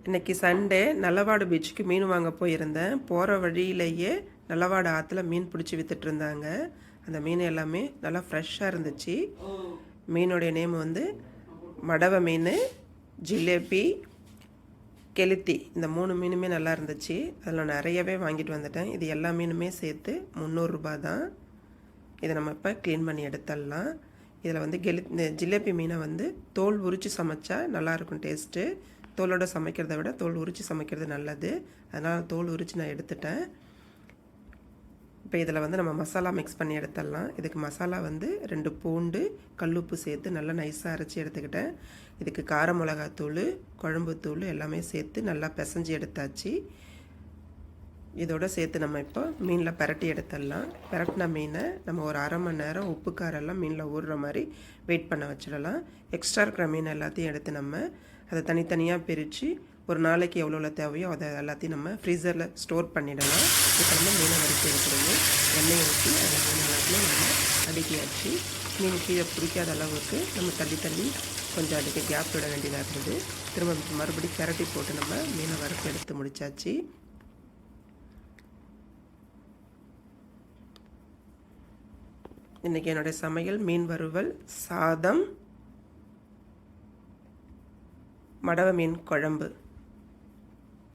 இன்றைக்கி சண்டே நல்லவாடு பீச்சுக்கு மீன் வாங்க போயிருந்தேன். போகிற வழியிலேயே நல்லவாடு ஆற்றுல மீன் பிடிச்சி விற்றுட்டு இருந்தாங்க. அந்த மீன் எல்லாமே நல்லா ஃப்ரெஷ்ஷாக இருந்துச்சு. மீனுடைய நேம் வந்து மடவை மீன், ஜிலேபி, கெளுத்தி. இந்த 3 மீனுமே நல்லா இருந்துச்சு. அதில் நிறையவே வாங்கிட்டு வந்துட்டேன். இது எல்லா மீனுமே சேர்த்து 300 ரூபா தான். இதை நம்ம இப்போ க்ளீன் பண்ணி எடுத்துடலாம். இதில் வந்து ஜிலேபி மீனை வந்து தோல் உரித்து சமைச்சா நல்லாயிருக்கும் டேஸ்ட்டு. தோலோடு சமைக்கிறத விட தோல் உரித்து சமைக்கிறது நல்லது. அதனால் தோல் உரித்து நான் எடுத்துட்டேன். இப்போ இதில் வந்து நம்ம மசாலா மிக்ஸ் பண்ணி எடுத்துடலாம். இதுக்கு மசாலா வந்து 2 பூண்டு, கல்லுப்பு சேர்த்து நல்லா நைஸாக அரைச்சி எடுத்துக்கிட்டேன். இதுக்கு கார மிளகாத்தூள், குழம்பு தூள் எல்லாமே சேர்த்து நல்லா பிசைஞ்சு எடுத்தாச்சு. இதோடு சேர்த்து நம்ம இப்போ மீனில் பரட்டி எடுத்துடலாம். பரட்டின மீனை நம்ம ஒரு அரை மணி நேரம் உப்பு காரெல்லாம் மீனில் ஊறுற மாதிரி வெயிட் பண்ண வச்சிடலாம். எக்ஸ்ட்ரா இருக்கிற மீன் எல்லாத்தையும் எடுத்து நம்ம அதை தனித்தனியாக பிரித்து ஒரு நாளைக்கு எவ்வளோ தேவையோ அதை எல்லாத்தையும் நம்ம ஃப்ரீசரில் ஸ்டோர் பண்ணிடலாம். இப்போ நம்ம மீனை வறுத்து எடுத்துருவோம். எண்ணெயை ஊற்றி அந்த மீன் எல்லாத்தையும் நம்ம அடுக்கியாச்சு. மீன் கீழே பிடிக்காத அளவுக்கு நம்ம தள்ளி கொஞ்சம் அதுக்கு கேப் விட வேண்டியதாக இருந்தது. திரும்ப மறுபடியும் பரட்டி போட்டு நம்ம மீனை வறுத்து எடுத்து முடித்தாச்சு. இன்றைக்கி என்னுடைய சமையல் மீன் வறுவல், சாதம், மடவை மீன் குழம்பு.